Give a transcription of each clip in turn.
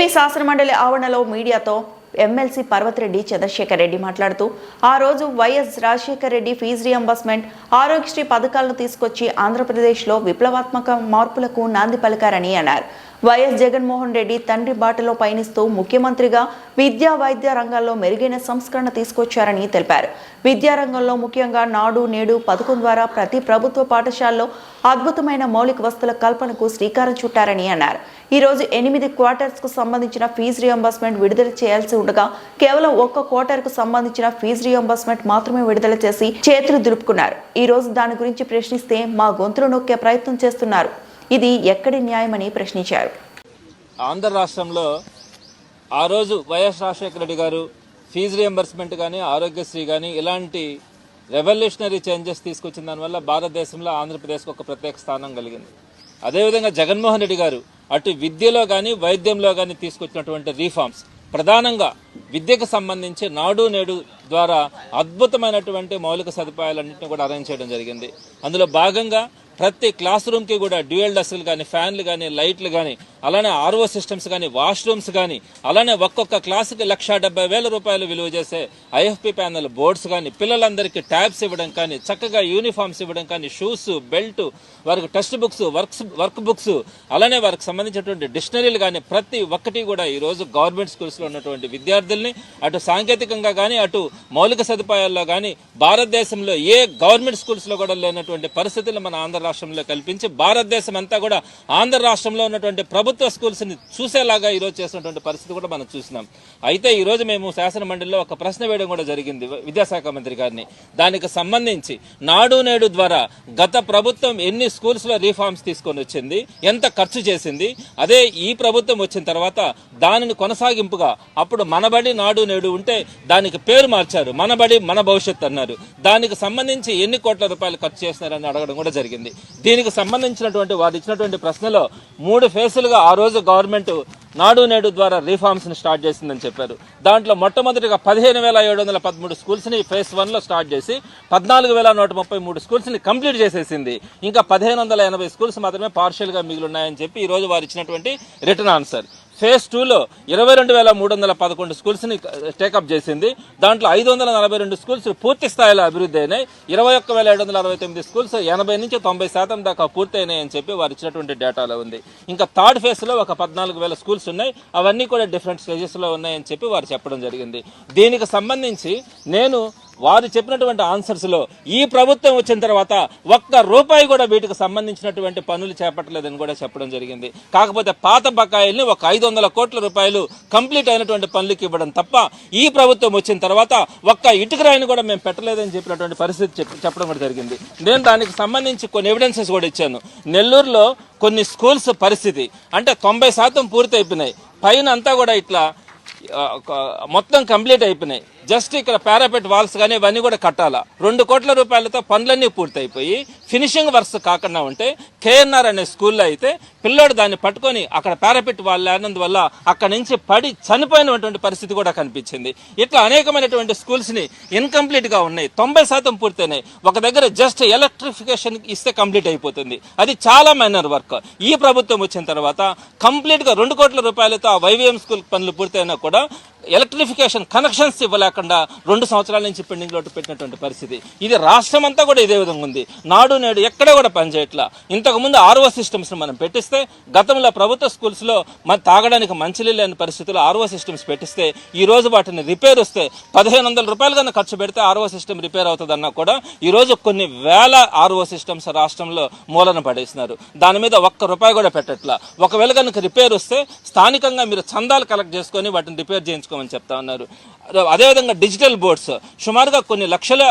AP శాసనమండలి ఆవరణలో మీడియాతో ఎమ్మెల్సీ పర్వతిరెడ్డి చంద్రశేఖర్ రెడ్డి మాట్లాడుతూ ఆ రోజు YS Rajasekhar Reddy fees reimbursement Aarogyasri పథకాలను తీసుకొచ్చి ఆంధ్రప్రదేశ్లో విప్లవాత్మక మార్పులకు నాంది పలికారని అన్నారు. వైఎస్ జగన్మోహన్ రెడ్డి తండ్రి బాటలో పయనిస్తూ ముఖ్యమంత్రిగా విద్యా వైద్య రంగాల్లో మెరుగైన సంస్కరణ తీసుకొచ్చారని తెలిపారు. విద్యారంగంలో ముఖ్యంగా నాడు నేడు పథకం ద్వారా ప్రతి ప్రభుత్వ పాఠశాలలో అద్భుతమైన మౌలిక వసతుల కల్పనకు శ్రీకారం చుట్టారని అన్నారు. ఈ రోజు 8 క్వార్టర్స్ కు సంబంధించిన ఫీజు రియంబర్స్మెంట్ విడుదల చేయాల్సి ఉండగా కేవలం 1 క్వార్టర్ కు సంబంధించిన ఫీజు రియంబర్స్మెంట్ మాత్రమే విడుదల చేసి చేతులు దులుపుకున్నారు. ఈ రోజు దాని గురించి ప్రశ్నిస్తే మా గొంతులు నొక్కే ప్రయత్నం చేస్తున్నారు. ఇది ఎక్కడి న్యాయమని ప్రశ్నించారు. ఆంధ్ర రాష్ట్రంలో ఆ రోజు వైఎస్ రాజశేఖర రెడ్డి గారు ఫీజు రియంబర్స్మెంట్ కానీ ఆరోగ్యశ్రీ కానీ ఇలాంటి రెవల్యూషనరీ చేంజెస్ తీసుకొచ్చిన దానివల్ల భారతదేశంలో ఆంధ్రప్రదేశ్కి ఒక ప్రత్యేక స్థానం కలిగింది. అదేవిధంగా జగన్మోహన్ రెడ్డి గారు అటు విద్యలో కానీ వైద్యంలో కానీ తీసుకొచ్చినటువంటి రీఫార్మ్స్, ప్రధానంగా విద్యకు సంబంధించి నాడు నేడు ద్వారా అద్భుతమైనటువంటి మౌలిక సదుపాయాలన్నింటినీ కూడా అరేంజ్ చేయడం జరిగింది. అందులో భాగంగా ప్రతి క్లాస్ రూమ్కి కూడా డ్యూయల్ డెస్క్లు కానీ, ఫ్యాన్లు కానీ, లైట్లు కానీ, అలానే ఆర్ఓ సిస్టమ్స్ కానీ, వాష్రూమ్స్ కానీ, అలానే ఒక్కొక్క క్లాసుకి 1,70,000 రూపాయలు విలువ చేసే ఐఎఫ్పి ప్యానల్ బోర్డ్స్ కానీ, పిల్లలందరికీ ట్యాబ్స్ ఇవ్వడం కానీ, చక్కగా యూనిఫామ్స్ ఇవ్వడం కానీ, షూస్, బెల్ట్, వారికి టెక్స్ట్ బుక్స్, వర్క్ బుక్స్, అలానే వారికి సంబంధించినటువంటి డిక్షనరీలు కానీ ప్రతి ఒక్కటి కూడా ఈరోజు గవర్నమెంట్ స్కూల్స్లో ఉన్నటువంటి విద్యార్థుల్ని అటు సాంకేతికంగా కానీ అటు మౌలిక సదుపాయాల్లో కానీ భారతదేశంలో ఏ గవర్నమెంట్ స్కూల్స్లో కూడా లేనటువంటి పరిస్థితులు మన ఆంధ్ర రాష్ట్రంలో కల్పించి భారతదేశం అంతా కూడా ఆంధ్ర రాష్ట్రంలో ఉన్నటువంటి ప్రభుత్వ స్కూల్స్ ని చూసేలాగా ఈరోజు చేసినటువంటి పరిస్థితి కూడా మనం చూసినాం. అయితే ఈ రోజు మేము శాసన మండలిలో ఒక ప్రశ్న వేయడం కూడా జరిగింది విద్యాశాఖ మంత్రి గారిని. దానికి సంబంధించి నాడు నేడు ద్వారా గత ప్రభుత్వం ఎన్ని స్కూల్స్ లో రీఫార్మ్స్ తీసుకొని వచ్చింది, ఎంత ఖర్చు చేసింది, అదే ఈ ప్రభుత్వం వచ్చిన తర్వాత దానిని కొనసాగింపుగా అప్పుడు మనబడి నాడు నేడు ఉంటే దానికి పేరు మార్చారు, మనబడి మన భవిష్యత్ అన్నారు. దానికి సంబంధించి ఎన్ని కోట్ల రూపాయలు ఖర్చు చేస్తున్నారని అడగడం కూడా జరిగింది. దీనికి సంబంధించినటువంటి వారు ఇచ్చినటువంటి ప్రశ్నలో 3 ఫేసులుగా ఆ రోజు గవర్నమెంట్ నాడు నేడు ద్వారా రీఫార్మ్స్ ని స్టార్ట్ చేసిందని చెప్పారు. దాంట్లో మొట్టమొదటిగా 15,713 స్కూల్స్ ని ఫేజ్ 1 లో స్టార్ట్ చేసి 14,133 స్కూల్స్ ని కంప్లీట్ చేసేసింది. ఇంకా 1,580 స్కూల్స్ మాత్రమే పార్షియల్ గా మిగిలి ఉన్నాయని చెప్పి ఈ రోజు వారు ఇచ్చినటువంటి రిటర్న్ ఆన్సర్. ఫేజ్ 2లో 22,311 స్కూల్స్ ని టేకప్ చేసింది. దాంట్లో 542 స్కూల్స్ పూర్తి స్థాయిలో అభివృద్ధి అయినాయి. 21,769 స్కూల్స్ 80 నుంచి 90% దాకా పూర్తి అయినాయి అని చెప్పి వారు ఇచ్చినటువంటి డేటాలో ఉంది. ఇంకా థర్డ్ ఫేజ్ లో ఒక 14,000 స్కూల్స్ ఉన్నాయి. అవన్నీ కూడా డిఫరెంట్ స్టేజెస్ లో ఉన్నాయని చెప్పి వారు చెప్పడం జరిగింది. దీనికి సంబంధించి నేను వారు చెప్పినటువంటి ఆన్సర్స్ లో ఈ ప్రభుత్వం వచ్చిన తర్వాత 1 రూపాయి కూడా వీటికి సంబంధించినటువంటి పనులు చేపట్టలేదని కూడా చెప్పడం జరిగింది. కాకపోతే పాత బకాయిల్ని ఒక 500 కోట్ల రూపాయలు కంప్లీట్ అయినటువంటి పనులకు ఇవ్వడం తప్ప ఈ ప్రభుత్వం వచ్చిన తర్వాత 1 ఇటుక రాయిని కూడా మేము పెట్టలేదని చెప్పినటువంటి పరిస్థితి చెప్పడం కూడా జరిగింది. నేను దానికి సంబంధించి కొన్ని ఎవిడెన్సెస్ కూడా ఇచ్చాను. నెల్లూరులో కొన్ని స్కూల్స్ పరిస్థితి అంటే 90% పూర్తి అయిపోయినాయి. పైన అంతా కూడా ఇట్లా మొత్తం కంప్లీట్ అయిపోయినాయి. జస్ట్ ఇక్కడ పారాపెట్ వాల్స్ కానీ ఇవన్నీ కూడా కట్టాలా. 2 కోట్ల రూపాయలతో పనులన్నీ పూర్తయిపోయి ఫినిషింగ్ వర్క్స్ కాకుండా ఉంటే కేఎన్ఆర్ అనే స్కూల్లో అయితే పిల్లోడు దాన్ని పట్టుకొని అక్కడ పారాపెట్ వాల్ లేనందువల్ల అక్కడి నుంచి పడి చనిపోయినటువంటి పరిస్థితి కూడా కనిపించింది. ఇట్లా అనేకమైనటువంటి స్కూల్స్ ని ఇన్కంప్లీట్ గా ఉన్నాయి. 90% పూర్తయినాయి. ఒక దగ్గర జస్ట్ ఎలక్ట్రిఫికేషన్ ఇస్తే కంప్లీట్ అయిపోతుంది. అది చాలా మైనర్ వర్క్. ఈ ప్రభుత్వం వచ్చిన తర్వాత కంప్లీట్ గా 2 కోట్ల రూపాయలతో ఆ వైవిఎం స్కూల్ పనులు పూర్తయినా కూడా ఎలక్ట్రిఫికేషన్ కనెక్షన్స్ ఇవ్వలేకుండా 2 సంవత్సరాల నుంచి పెండింగ్ లోటు పెట్టినటువంటి పరిస్థితి. ఇది రాష్ట్రం అంతా కూడా ఇదే విధంగా ఉంది. నాడు నేడు ఎక్కడ కూడా పనిచేయట్లా. ఇంతకుముందు ఆర్ఓ సిస్టమ్స్ మనం పెట్టిస్తే గతంలో ప్రభుత్వ స్కూల్స్ లో తాగడానికి మంచినీళ్ళు లేని పరిస్థితుల్లో ఆర్ఓ సిస్టమ్స్ పెట్టిస్తే ఈ రోజు వాటిని రిపేర్ వస్తే 1,500 రూపాయలు కన్నా ఖర్చు పెడితే ఆర్ఓ సిస్టమ్ రిపేర్ అవుతుందన్నా కూడా ఈ రోజు కొన్ని వేల ఆర్ఓ సిస్టమ్స్ రాష్ట్రంలో మూలన పడేసినారు. దాని మీద 1 రూపాయి కూడా పెట్టట్లా. ఒకవేళ కనుక రిపేర్ వస్తే స్థానికంగా మీరు చందాలు కలెక్ట్ చేసుకొని వాటిని రిపేర్ చేయించుకోమని చెప్తా ఉన్నారు. అదేవిధంగా డిజిటల్ బోర్డ్స్ సుమారుగా కొన్ని లక్షల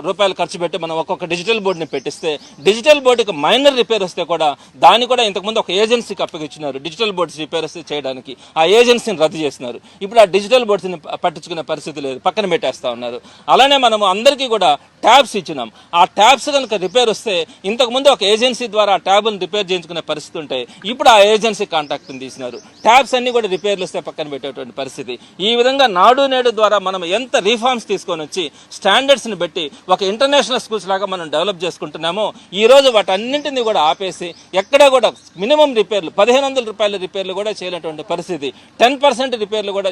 రూపాయలు ఖర్చు పెట్టి మనం ఒక్కొక్క డిజిటల్ బోర్డుని పెట్టిస్తే డిజిటల్ బోర్డుకి మైనర్ రిపేర్ వస్తే కూడా దాన్ని కూడా ఇంతకుముందు ఒక ఏజెన్సీకి అప్పగించినారు డిజిటల్ బోర్డ్స్ రిపేర్ చేయడానికి. ఆ ఏజెన్సీని రద్దు చేస్తున్నారు. ఇప్పుడు ఆ డిజిటల్ బోర్డ్స్ని పట్టించుకునే పరిస్థితి లేదు, పక్కన పెట్టేస్తా ఉన్నారు. అలానే మనము అందరికీ కూడా ట్యాబ్స్ ఇచ్చినాం. ఆ ట్యాబ్స్ కనుక రిపేర్ వస్తే ఇంతకుముందు ఒక ఏజెన్సీ ద్వారా ఆ ట్యాబ్ని రిపేర్ చేయించుకునే పరిస్థితి ఉంటాయి. ఇప్పుడు ఆ ఏజెన్సీ కాంటాక్ట్ని తీసినారు. ట్యాబ్స్ అన్ని కూడా రిపేర్లు వస్తే పక్కన పెట్టేటువంటి పరిస్థితి. ఈ విధంగా నాడు నేడు ద్వారా మనం ఎంత రిఫార్మ్స్ తీసుకొని వచ్చి స్టాండర్డ్స్ని బట్టి ఒక ఇంటర్నేషనల్ స్కూల్స్ లాగా మనం డెవలప్ చేసుకుంటున్నామో ఈ రోజు వాటన్నింటినీ కూడా ఆపేసి ఎక్కడ కూడా మినిమం రిపేర్లు 1500 రూపాయల రిపేర్లు కూడా చేయనటువంటి పరిస్థితి, 10% రిపేర్లు కూడా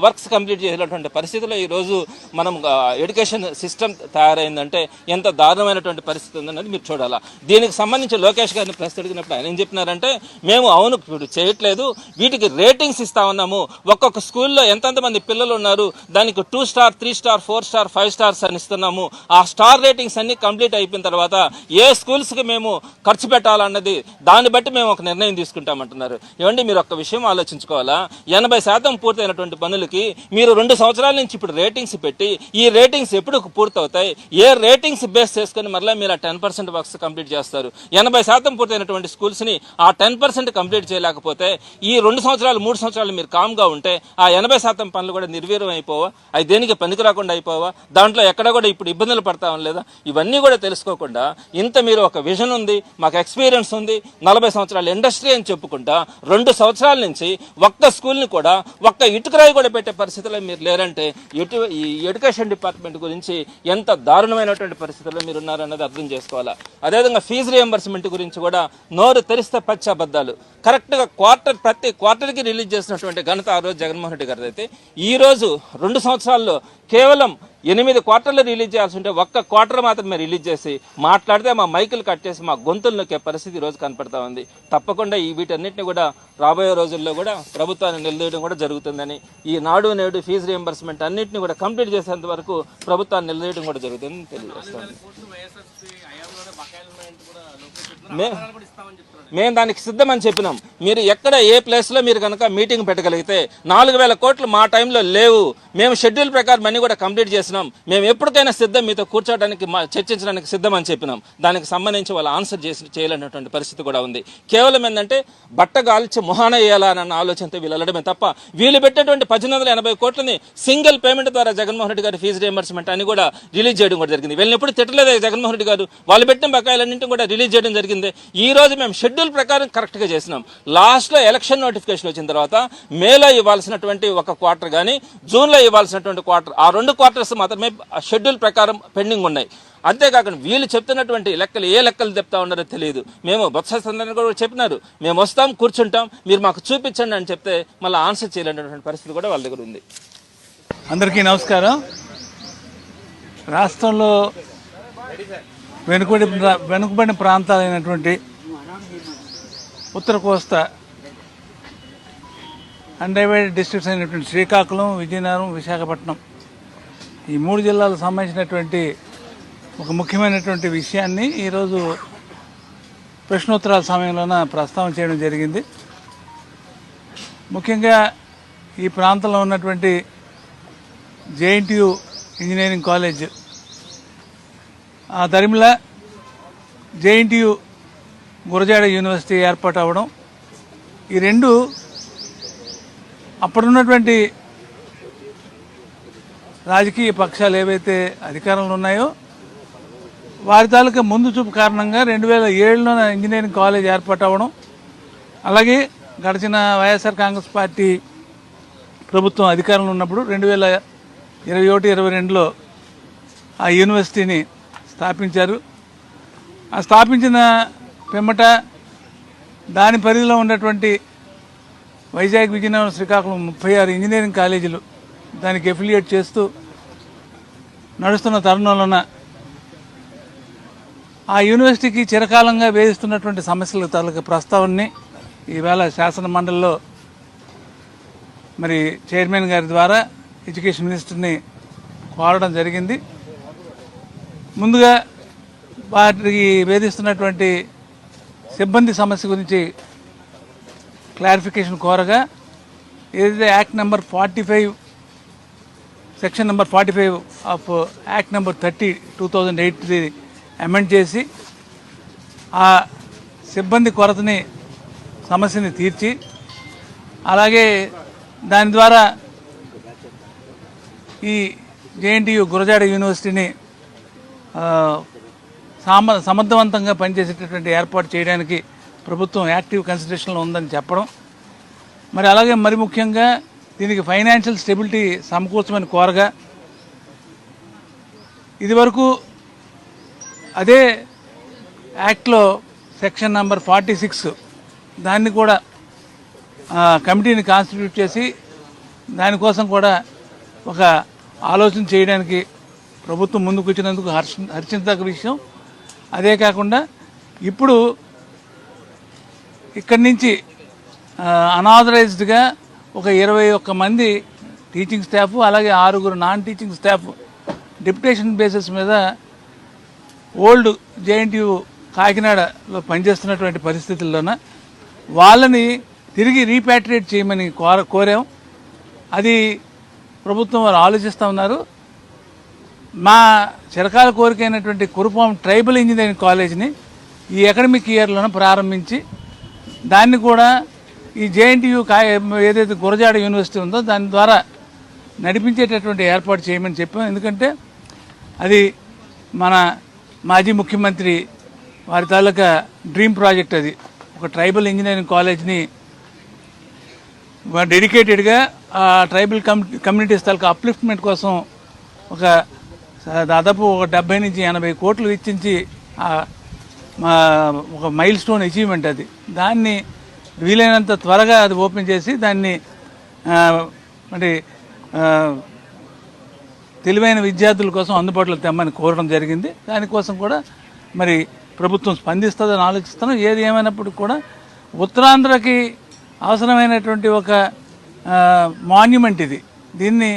వర్క్స్ కంప్లీట్ చేసినటువంటి పరిస్థితిలో ఈరోజు మనం ఎడ్యుకేషన్ సిస్టమ్ తయారైందంటే ఎంత దారుణమైనటువంటి పరిస్థితి ఉందన్నది మీరు చూడాలా. దీనికి సంబంధించి లోకేష్ గారిని ప్రశ్న అడిగినప్పుడు ఆయన ఏం చెప్పినారంటే, మేము అవును ఇప్పుడు చేయట్లేదు, వీటికి రేటింగ్స్ ఇస్తా ఉన్నాము, ఒక్కొక్క స్కూల్లో ఎంతమంది పిల్లలు ఉన్నారు దానికి 2 స్టార్ 3 స్టార్ 4 స్టార్ 5 స్టార్స్ అని ఇస్తున్నాము. ఆ స్టార్ రేటింగ్స్ అన్ని కంప్లీట్ అయిపోయిన తర్వాత ఏ స్కూల్స్కి మేము ఖర్చు పెట్టాలన్నది దాన్ని బట్టి మేము ఒక నిర్ణయం తీసుకుంటామంటున్నారు. ఏమండి, మీరు ఒక్క విషయం ఆలోచించుకోవాలా, 80% పూర్తయినటువంటి పనులకి మీరు 2 సంవత్సరాల నుంచి ఇప్పుడు రేటింగ్స్ పెట్టి ఈ రేటింగ్స్ ఎప్పుడు పూర్తవుతాయి, ఏ రేటింగ్స్ బేస్ చేసుకుని మరలా మీరు ఆ 10% వర్క్స్ కంప్లీట్ చేస్తారు. 80% పూర్తయినటువంటి స్కూల్స్ ని ఆ 10% కంప్లీట్ చేయలేకపోతే ఈ 2 సంవత్సరాలు 3 సంవత్సరాలు మీరు కామ్గా ఉంటే ఆ 80% పనులు కూడా నిర్వీర్యం అయిపోవా, అవి దేనికి పనికి రాకుండా అయిపోవా, దాంట్లో ఎక్కడ కూడా ఇప్పుడు ఇబ్బందులు పడతాం లేదా, ఇవన్నీ కూడా తెలుసుకోకుండా ఇంత మీరు ఒక విజన్ ఉంది, మాకు ఎక్స్పీరియన్స్ ఉంది, 40 సంవత్సరాల ఇండస్ట్రీ అని చెప్పుకుంటా 2 సంవత్సరాల నుంచి ఒక్క స్కూల్ని కూడా ఒక్క ఇటుకరాయి కూడా పెట్టే పరిస్థితిలో మీరు లేరంటే ఈ ఎడ్యుకేషన్ డిపార్ట్మెంట్ గురించి ఎంత దారుణమైనటువంటి పరిస్థితుల్లో మీరు ఉన్నారన్నది అర్థం చేసుకోవాలా. అదేవిధంగా ఫీజు రియంబర్స్మెంట్ గురించి కూడా నోరు తెరిస్తే పచ్చి అబద్ధాలు. కరెక్ట్గా ప్రతి క్వార్టర్కి రిలీజ్ చేసినటువంటి ఘనత ఆ రోజు జగన్మోహన్ రెడ్డి గారిది అయితే ఈ రోజు 2 సంవత్సరాల్లో కేవలం 8 క్వార్టర్లు రిలీజ్ చేయాల్సి ఉంటే ఒక్క క్వార్టర్ మాత్రమే రిలీజ్ చేసి మాట్లాడితే మా మైకులు కట్ చేసి మా గొంతులు నొక్కే పరిస్థితి ఈ రోజు కనపడతా ఉంది. తప్పకుండా వీటన్నిటిని కూడా రాబోయే రోజుల్లో కూడా ప్రభుత్వాన్ని నిలదీయడం కూడా జరుగుతుందని, ఈ నాడు నేడు ఫీజు రియంబర్స్మెంట్ అన్నింటినీ కూడా కంప్లీట్ చేసేంత వరకు ప్రభుత్వాన్ని నిలదీయడం కూడా జరుగుతుందని తెలియజేస్తాను. మేము దానికి సిద్ధమని చెప్పినాం. మీరు ఎక్కడ ఏ ప్లేస్లో మీరు కనుక మీటింగ్ పెట్టగలిగితే 4000 కోట్లు మా టైంలో లేవు, మేము షెడ్యూల్ ప్రకారం అన్ని కూడా కంప్లీట్ చేసినాం, మేము ఎప్పటికైనా సిద్ధం మీతో కూర్చోవడానికి చర్చించడానికి సిద్ధం అని చెప్పినాం. దానికి సంబంధించి వాళ్ళు ఆన్సర్ చేయలేనటువంటి పరిస్థితి కూడా ఉంది. కేవలం ఏంటంటే బట్ట గాల్చి మొహాన వేయాలన్న ఆలోచనతో వీళ్ళు వెళ్ళడమే తప్ప వీళ్ళు పెట్టేటువంటి 1880 కోట్లని సింగిల్ పేమెంట్ ద్వారా జగన్మోహన్ రెడ్డి గారి ఫీజు రియంబర్స్మెంట్ అని కూడా రిలీజ్ చేయడం కూడా జరిగింది. వీళ్ళని ఎప్పుడు తిట్టలేదు జగన్మోహన్ రెడ్డి గారు, వాళ్ళు పెట్టిన బకాయిలన్నింటినీ కూడా రిలీజ్ చేయడం జరిగింది. ఈ రోజు మేము షెడ్యూల్ ప్రకారం కరెక్ట్ గా చేసినాం. లాస్ట్ లో ఎలక్షన్ నోటిఫికేషన్ వచ్చిన తర్వాత మేలో ఇవ్వాల్సినటువంటి ఒక క్వార్టర్ కానీ జూన్ లో ఇవ్వాల్సినటువంటి క్వార్టర్, ఆ 2 క్వార్టర్స్ మాత్రమే షెడ్యూల్ ప్రకారం పెండింగ్ ఉన్నాయి. అంతేకాకుండా వీళ్ళు చెప్తున్నటువంటి లెక్కలు ఏ లెక్కలు చెప్తా ఉన్నారో తెలియదు. మేము బొత్స సందర్భంగా కూడా చెప్పినారు, మేము వస్తాం కూర్చుంటాం మీరు మాకు చూపించండి అని చెప్తే మళ్ళీ ఆన్సర్ చేయలేనటువంటి పరిస్థితి కూడా వాళ్ళ దగ్గర ఉంది. అందరికీ నమస్కారం. రాష్ట్రంలో వెనుకబడిన ప్రాంతాలైనటువంటి ఉత్తర కోస్తా అన్డైవైడెడ్ డిస్ట్రిక్ట్స్ అయినటువంటి శ్రీకాకుళం, విజయనగరం, విశాఖపట్నం ఈ 3 జిల్లాలకు సంబంధించినటువంటి ఒక ముఖ్యమైనటువంటి విషయాన్ని ఈరోజు ప్రశ్నోత్తరాల సమయంలోన ప్రస్తావన చేయడం జరిగింది. ముఖ్యంగా ఈ ప్రాంతంలో ఉన్నటువంటి జేఎన్టీయూ ఇంజనీరింగ్ కాలేజ్, ఆ దరిమిల జేఎన్టీయూ గురజాడ యూనివర్సిటీ ఏర్పాటు అవ్వడం, ఈ 2 అప్పుడున్నటువంటి రాజకీయ పక్షాలు ఏవైతే అధికారంలో ఉన్నాయో వారి తాలూకా ముందు చూపు కారణంగా 2007లో ఇంజనీరింగ్ కాలేజ్ ఏర్పాటు అవ్వడం, అలాగే గడిచిన వైఎస్ఆర్ కాంగ్రెస్ పార్టీ ప్రభుత్వం అధికారంలో ఉన్నప్పుడు 2021-22లో ఆ యూనివర్సిటీని స్థాపించారు. ఆ స్థాపించిన పిమ్మట దాని పరిధిలో ఉన్నటువంటి వైజాగ్, విజయనగరం, శ్రీకాకుళం 36 ఇంజనీరింగ్ కాలేజీలు దానికి ఎఫిలియేట్ చేస్తూ నడుస్తున్న తరుణంలోన ఆ యూనివర్సిటీకి చిరకాలంగా వేధిస్తున్నటువంటి సమస్యల తాలూకా ప్రస్తావనని ఈవేళ శాసన మండలిలో మరి చైర్మన్ గారి ద్వారా ఎడ్యుకేషన్ మినిస్టర్ని కోరడం జరిగింది. ముందుగా వాటికి వేధిస్తున్నటువంటి సిబ్బంది సమస్య గురించి క్లారిఫికేషన్ కోరగా ఏదైతే act number 45 section number 45 of act number 30 2008 amend చేసి ఆ సిబ్బంది కొరతని సమస్యని తీర్చి అలాగే దాని ద్వారా ఈ జేఎన్టీయూ గురజాడ యూనివర్సిటీని సమర్థవంతంగా పనిచేసేటటువంటి ఏర్పాటు చేయడానికి ప్రభుత్వం యాక్టివ్ కన్సిడరేషన్లో ఉందని చెప్పడం, మరి అలాగే మరి ముఖ్యంగా దీనికి ఫైనాన్షియల్ స్టెబిలిటీ సమకూర్చమని కోరగా, ఇదివరకు అదే యాక్ట్లో సెక్షన్ నంబర్ 46 దాన్ని కూడా కమిటీని కాన్స్టిట్యూట్ చేసి దానికోసం కూడా ఒక ఆలోచన చేయడానికి ప్రభుత్వం ముందుకు వచ్చినందుకు హర్షించదగ్గ విషయం. అదే కాకుండా ఇప్పుడు ఇక్కడి నుంచి అనాథరైజ్డ్గా ఒక 21 మంది టీచింగ్ స్టాఫ్, అలాగే 6 non teaching staff deputation basis మీద ఓల్డ్ జేఎన్టీయూ కాకినాడలో పనిచేస్తున్నటువంటి పరిస్థితుల్లోన వాళ్ళని తిరిగి రీపాట్రియేట్ చేయమని కోరాం. అది ప్రభుత్వం వారు ఆలోచిస్తూ ఉన్నారు. మా చిరకాల కోరిక అయినటువంటి కురుపాం ట్రైబల్ ఇంజనీరింగ్ కాలేజీని ఈ అకాడమిక్ ఇయర్లోనే ప్రారంభించి దాన్ని కూడా ఈ జేఎన్టీయూ ఏదైతే గురజాడ యూనివర్సిటీ ఉందో దాని ద్వారా నడిపించేటటువంటి ఏర్పాటు చేయమని చెప్పాం. ఎందుకంటే అది మన మాజీ ముఖ్యమంత్రి వారి తాలూకా డ్రీమ్ ప్రాజెక్ట్. అది ఒక ట్రైబల్ ఇంజనీరింగ్ కాలేజ్ని డెడికేటెడ్గా ఆ ట్రైబల్ కమ్యూనిటీస్ తాలూకా అప్లిఫ్ట్మెంట్ కోసం ఒక దాదాపు ఒక 70 నుంచి 80 కోట్లు వెచ్చించి ఒక మైల్ స్టోన్ అచీవ్మెంట్ అది. దాన్ని వీలైనంత త్వరగా అది ఓపెన్ చేసి దాన్ని మరి తెలివైన విద్యార్థుల కోసం అందుబాటులో తెమ్మని కోరడం జరిగింది. దానికోసం కూడా మరి ప్రభుత్వం స్పందిస్తుందని ఆలోచిస్తున్నాం. ఏది ఏమైనప్పటికీ కూడా ఉత్తరాంధ్రకి అవసరమైనటువంటి ఒక మాన్యుమెంట్ ఇది. దీన్ని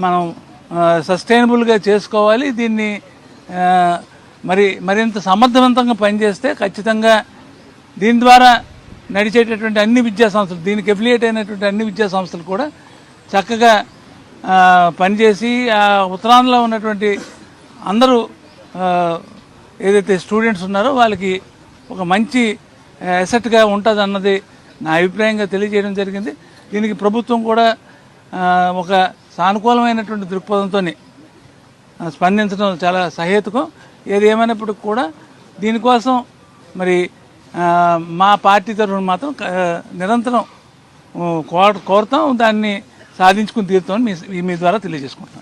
మనం సస్టైనబుల్గా చేసుకోవాలి. దీన్ని మరింత సమర్థవంతంగా పనిచేస్తే ఖచ్చితంగా దీని ద్వారా నడిచేటటువంటి అన్ని విద్యా సంస్థలు, దీనికి ఎఫిలియేట్ అయినటువంటి అన్ని విద్యా సంస్థలు కూడా చక్కగా పనిచేసి ఉత్తరాంధ్రలో ఉన్నటువంటి అందరూ ఏదైతే స్టూడెంట్స్ ఉన్నారో వాళ్ళకి ఒక మంచి అసెట్గా ఉంటుంది అన్నది నా అభిప్రాయంగా తెలియజేయడం జరిగింది. దీనికి ప్రభుత్వం కూడా ఒక సానుకూలమైనటువంటి దృక్పథంతో స్పందించడం చాలా సహేతుకం. ఏది ఏమైనప్పటికీ కూడా దీనికోసం మరి మా పార్టీ తరఫున మాత్రం నిరంతరం కోరుతాం, దాన్ని సాధించుకుని తీరుతామని మీ ద్వారా తెలియజేసుకుంటాం.